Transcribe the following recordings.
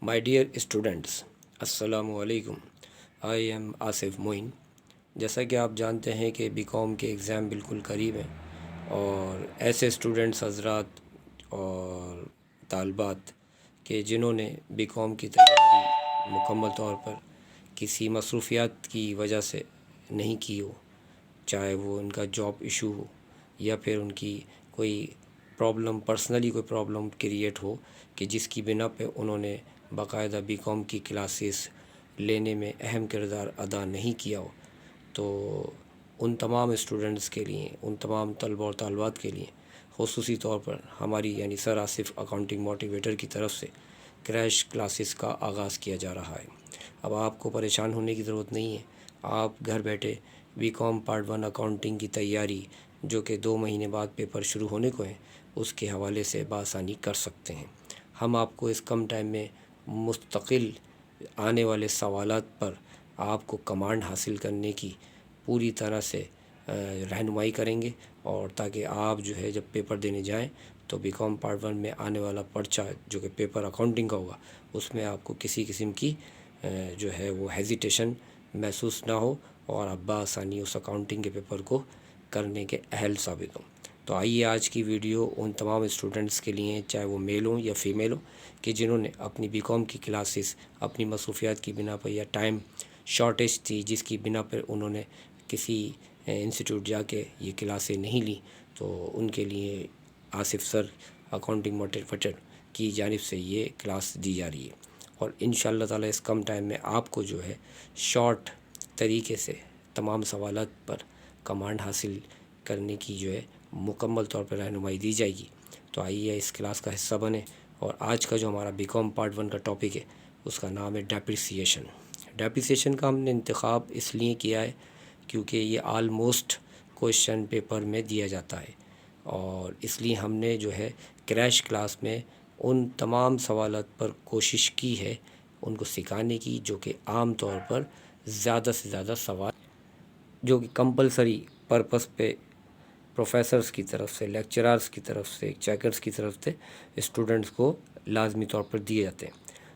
My dear students, अस्सलामु अलैकुम। I am Asif Moin. जैसा कि आप जानते हैं कि बी कॉम के एग्ज़ाम बिल्कुल करीब हैं और ऐसे स्टूडेंट्स हजरात और तालबात के जिन्होंने बी कॉम की तैयारी मुकम्मल तौर पर किसी मसरूफियात की वजह से नहीं की हो, चाहे वो उनका जॉब इशू हो या फिर उनकी कोई प्रॉब्लम, पर्सनली कोई प्रॉब्लम क्रिएट हो कि जिसकी बिना पे उन्होंने बाकायदा बी कॉम की क्लासेस लेने में अहम किरदार अदा नहीं किया हो, तो उन तमाम स्टूडेंट्स के लिए, उन तमाम तलबा और तालबात के लिए ख़ुसूसी तौर पर हमारी यानी सर आसिफ अकाउंटिंग मोटिवेटर की तरफ से क्रैश क्लासेस का आगाज़ किया जा रहा है। अब आपको परेशान होने की ज़रूरत नहीं है। आप घर बैठे बी कॉम पार्ट 1 अकाउंटिंग की तैयारी, जो कि 2 महीने बाद पेपर शुरू होने को है, उसके हवाले से बआसानी कर सकते हैं। हम आपको इस कम टाइम में मुस्तकिल आने वाले सवालात पर आपको कमांड हासिल करने की पूरी तरह से रहनुमाई करेंगे, और ताकि आप जो है जब पेपर देने जाएं तो बी कॉम पार्ट 1 में आने वाला पर्चा जो कि पेपर अकाउंटिंग का होगा, उसमें आपको किसी किस्म की जो है वो हेजिटेशन महसूस ना हो और आप बआसानी उस अकाउंटिंग के पेपर को करने के अहल साबित हों। तो आइए आज की वीडियो उन तमाम स्टूडेंट्स के लिए, चाहे वो मेल हों या फ़ीमेल हों, कि जिन्होंने अपनी बी कॉम की क्लासेस अपनी मसरूफियात की बिना पर या टाइम शॉर्टेज थी जिसकी बिना पर उन्होंने किसी इंस्टीट्यूट जाके ये क्लासें नहीं ली, तो उनके लिए आसिफ सर अकाउंटिंग मोटिवेटर की जानिब से ये क्लास दी जा रही है। और इंशाअल्लाह ताला इस कम टाइम में आपको जो है शॉर्ट तरीके से तमाम सवालात पर कमांड हासिल करने की जो है मुकम्मल तौर पर रहनुमाई दी जाएगी। तो आइए इस क्लास का हिस्सा बने। और आज का जो हमारा बी कॉम पार्ट 1 का टॉपिक है उसका नाम है डेप्रिसिएशन। डेप्रिसिएशन का हमने इंतखाब इसलिए किया है क्योंकि ये आलमोस्ट क्वेश्चन पेपर में दिया जाता है, और इसलिए हमने जो है क्रैश क्लास में उन तमाम सवालात पर कोशिश की है उनको सिखाने की, जो कि आम तौर पर ज़्यादा से ज़्यादा सवाल जो कि कंपलसरी पर्पस पे प्रोफेसर्स की तरफ से, लेक्चरर्स की तरफ से, चेकर्स की तरफ से स्टूडेंट्स को लाजमी तौर पर दिए जाते हैं।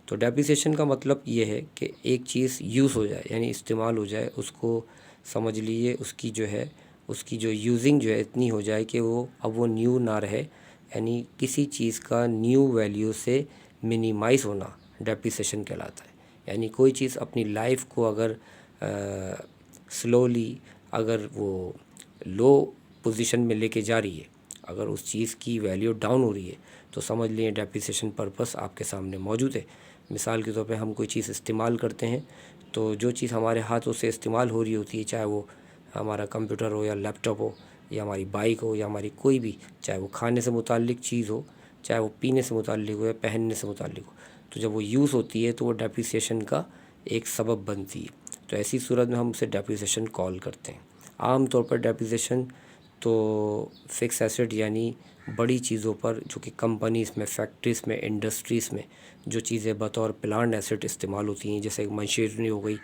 तो डेप्रिसिएशन का मतलब ये है कि एक चीज़ यूज़ हो जाए, यानी इस्तेमाल हो जाए, उसको समझ लीजिए उसकी जो है उसकी जो यूजिंग जो है इतनी हो जाए कि वो अब वो न्यू ना रहे, यानी किसी चीज़ का न्यू वैल्यू से मिनिमाइज़ होना डेप्रिसिएशन कहलाता है। यानी कोई चीज़ अपनी लाइफ को अगर स्लोली अगर वो लो पोजीशन में लेके जा रही है, अगर उस चीज़ की वैल्यू डाउन हो रही है, तो समझ लें डेप्रिसिएशन पर्पस आपके सामने मौजूद है। मिसाल के तौर पे हम कोई चीज़ इस्तेमाल करते हैं, तो जो चीज़ हमारे हाथों से इस्तेमाल हो रही होती है, चाहे वो हमारा कंप्यूटर हो या लैपटॉप हो या हमारी बाइक हो या हमारी कोई भी, चाहे वो खाने से मुताल्लिक चीज़ हो, चाहे वो पीने से मुताल्लिक हो या पहनने से मुताल्लिक हो, तो जब वो यूज़ होती है तो वो डेप्रिसिएशन का एक सबब बनती है। तो ऐसी सूरत में हम उसे डेप्रिसिएशन कॉल करते हैं। आम तौर पर डेप्रिसिएशन तो फ़िक्स एसेट यानी बड़ी चीज़ों पर, जो कि कंपनीज़ में, फैक्ट्रीज़ में, इंडस्ट्रीज़ में जो चीज़ें बतौर प्लान्ड एसेट इस्तेमाल होती हैं, जैसे मशीनरी हो गई,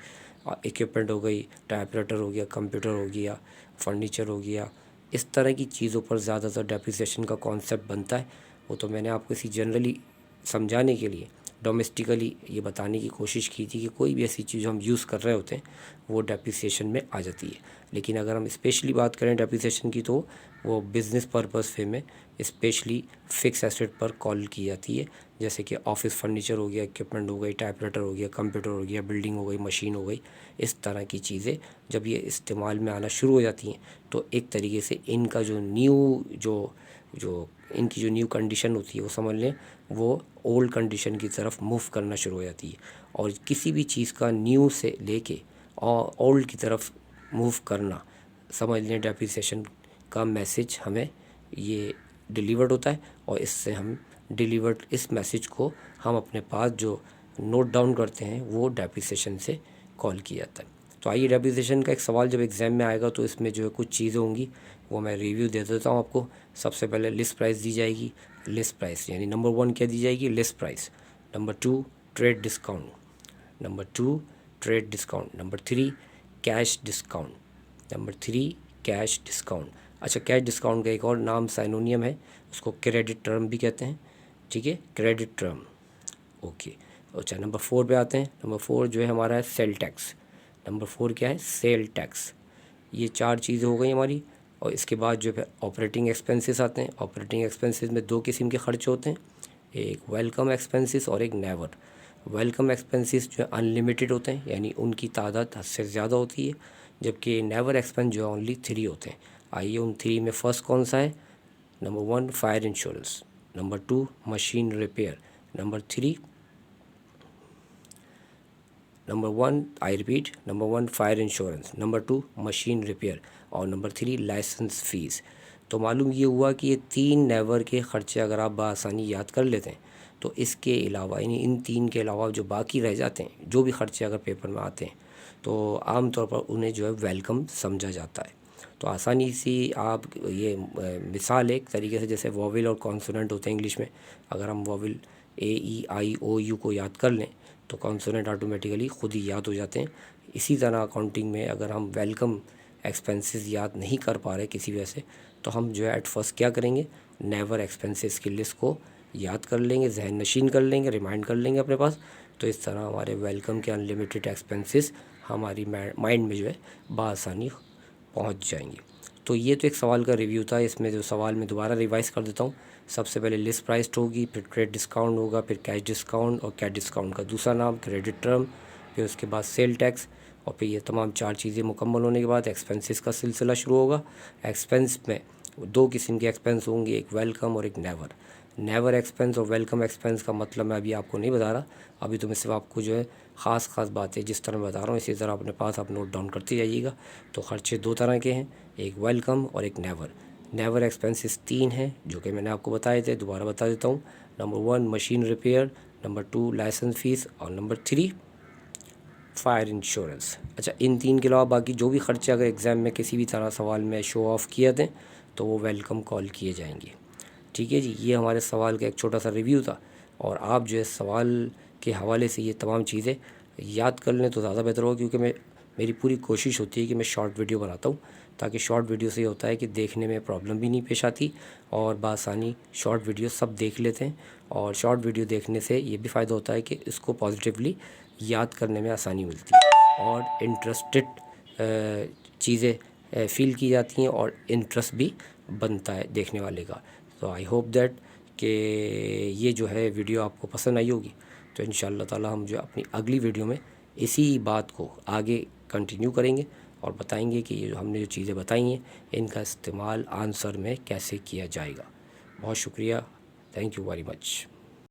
इक्विपमेंट हो गई, टाइपराइटर हो गया, कंप्यूटर हो गया, फर्नीचर हो गया, इस तरह की चीज़ों पर ज़्यादातर डेप्रिसिएशन का कॉन्सेप्ट बनता है। वो तो मैंने आपको इसी जनरली समझाने के लिए डोमेस्टिकली ये बताने की कोशिश की थी कि कोई भी ऐसी चीज़ हम यूज़ कर रहे होते हैं वो डेप्रिसिएशन में आ जाती है। लेकिन अगर हम स्पेशली बात करें डेप्रिसिएशन की, तो वो बिज़नेस पर्पस वे में स्पेशली फ़िक्स एसेट पर कॉल की जाती है, जैसे कि ऑफिस फर्नीचर हो गया, इक्विपमेंट हो गई, टाइपराइटर हो गया, कंप्यूटर हो गया, बिल्डिंग हो गई, मशीन हो गई। इस तरह की चीज़ें जब ये इस्तेमाल में आना शुरू हो जाती हैं, तो एक तरीके से इनका जो न्यू जो जो इनकी जो न्यू कंडीशन होती है, वो समझ लें वो ओल्ड कंडीशन की तरफ मूव करना शुरू हो जाती है। और किसी भी चीज़ का न्यू से लेके और ओल्ड की तरफ मूव करना, समझ लें डेप्रिसिएशन का मैसेज हमें ये डिलीवर्ड होता है, और इससे हम डिलीवर्ड इस मैसेज को हम अपने पास जो नोट डाउन करते हैं वो डेप्रिसिएशन से कॉल किया जाता है। तो आइए डेप्रिसिएशन का एक सवाल जब एग्ज़ाम में आएगा तो इसमें जो है कुछ चीज़ें होंगी, वो मैं रिव्यू दे देता हूँ आपको। सबसे पहले लिस्ट प्राइस दी जाएगी। लिस्ट प्राइस यानी नंबर 1 क्या दी जाएगी? List price. Number 2 trade discount. Number 2 trade discount. Number 3 cash discount. Number 3 cash discount. अच्छा, कैश डिस्काउंट का एक और नाम साइनोनियम है, उसको क्रेडिट टर्म भी कहते हैं। ठीक है, क्रेडिट टर्म। ओके। اچھا نمبر 4 پہ آتے ہیں. نمبر 4 جو ہے ہمارا ہے سیل ٹیکس. نمبر 4 کیا ہے؟ Sales tax. یہ 4 چیزیں ہو گئی ہماری. اور اس کے بعد جو ہے آپریٹنگ ایکسپنسز آتے ہیں. آپریٹنگ ایکسپنسز میں 2 قسم کے خرچے ہوتے ہیں, ایک ویلکم ایکسپنسز اور ایک نیور. ویلکم ایکسپنسز جو ہے انلمیٹڈ ہوتے ہیں, یعنی ان کی تعداد حد سے زیادہ ہوتی ہے, جبکہ نیور ایکسپنس جو ہے اونلی 3 ہوتے ہیں. آئیے ان 3 میں فرسٹ کون سا ہے؟ Number 1 fire insurance, number 2 machine repair, number 3 number 1 I repeat, number 1 fire insurance, number 2 machine repair, اور نمبر 3 لائسنس فیس. تو معلوم یہ ہوا کہ یہ 3 نیور کے خرچے اگر آپ بآسانی یاد کر لیتے ہیں تو اس کے علاوہ یعنی ان 3 کے علاوہ جو باقی رہ جاتے ہیں, جو بھی خرچے اگر پیپر میں آتے ہیں تو عام طور پر انہیں جو ہے ویلکم سمجھا جاتا ہے. تو آسانی سی آپ یہ مثال ایک طریقے سے جیسے واول اور کانسوننٹ ہوتے ہیں انگلش میں, اگر ہم واول اے ای آئی او یو کو یاد کر لیں تو کانسوننٹ آٹومیٹیکلی خود ہی یاد ہو جاتے ہیں. اسی طرح اکاؤنٹنگ میں اگر ہم ویلکم ایکسپنسز یاد نہیں کر پا رہے کسی وجہ سے تو ہم جو ہے ایٹ فرسٹ کیا کریں گے؟ نیور ایکسپنسز کی لسٹ کو یاد کر لیں گے, ذہن نشین کر لیں گے, ریمائنڈ کر لیں گے اپنے پاس. تو اس طرح ہمارے ویلکم کے انلمیٹڈ ایکسپنسز ہماری مائنڈ میں جو ہے بآسانی پہنچ جائیں گی. تو یہ تو ایک سوال کا ریویو تھا. اس میں جو سوال میں دوبارہ ریوائز کر دیتا ہوں. سب سے پہلے لسٹ پرائسڈ ہوگی, پھر ٹریڈ ڈسکاؤنٹ ہوگا, پھر کیش ڈسکاؤنٹ اور کیش ڈسکاؤنٹ کا دوسرا نام کریڈٹ ٹرم, پھر اس کے بعد سیل ٹیکس, اور پھر یہ تمام 4 چیزیں مکمل ہونے کے بعد ایکسپنسز کا سلسلہ شروع ہوگا. ایکسپنس میں 2 قسم کے ایکسپنس ہوں گے, ایک ویلکم اور ایک نیور. نیور ایکسپنس اور ویلکم ایکسپنس کا مطلب میں ابھی آپ کو نہیں بتا رہا, ابھی تو میں صرف آپ کو جو ہے خاص باتیں جس طرح میں بتا رہا ہوں اسی طرح اپنے پاس آپ نوٹ ڈاؤن کرتے جائیے گا. تو خرچے 2 طرح کے ہیں, ایک ویلکم اور ایک نیور. نیور ایکسپنسز 3 ہیں جو کہ میں نے آپ کو بتائے تھے, دوبارہ بتا دیتا ہوں. نمبر 1 مشین ریپیئر, نمبر 2 لائسنس فیس, اور نمبر 3 فائر انشورنس. اچھا ان 3 کے علاوہ باقی جو بھی خرچے اگر ایگزام میں کسی بھی طرح سوال میں شو آف کیے تھے تو وہ ویلکم کال کیے جائیں گے. ٹھیک ہے جی, یہ ہمارے سوال کا ایک چھوٹا سا ریویو تھا. اور آپ جو ہے سوال کے حوالے سے یہ تمام چیزیں یاد کر لیں تو زیادہ بہتر ہوگا, کیونکہ میری پوری کوشش ہوتی ہے کہ میں شارٹ ویڈیو بناتا ہوں, تاکہ شارٹ ویڈیو سے یہ ہوتا ہے کہ دیکھنے میں پرابلم بھی نہیں پیش آتی اور بآسانی شارٹ ویڈیو سب دیکھ لیتے ہیں. اور شارٹ ویڈیو دیکھنے سے یہ بھی فائدہ ہوتا ہے کہ اس کو پازیٹیولی یاد کرنے میں آسانی ملتی ہے اور انٹرسٹڈ چیزیں فیل کی جاتی ہیں اور انٹرسٹ بھی بنتا ہے دیکھنے والے کا. تو آئی ہوپ دیٹ کہ یہ جو ہے ویڈیو آپ کو پسند آئی ہوگی. تو ان شاء اللہ تعالی ہم جو اپنی اگلی ویڈیو میں اسی بات کو آگے کنٹینیو کریں گے اور بتائیں گے کہ یہ جو ہم نے جو چیزیں بتائی ہیں ان کا استعمال آنسر میں کیسے کیا جائے گا. بہت شکریہ. Thank you very much.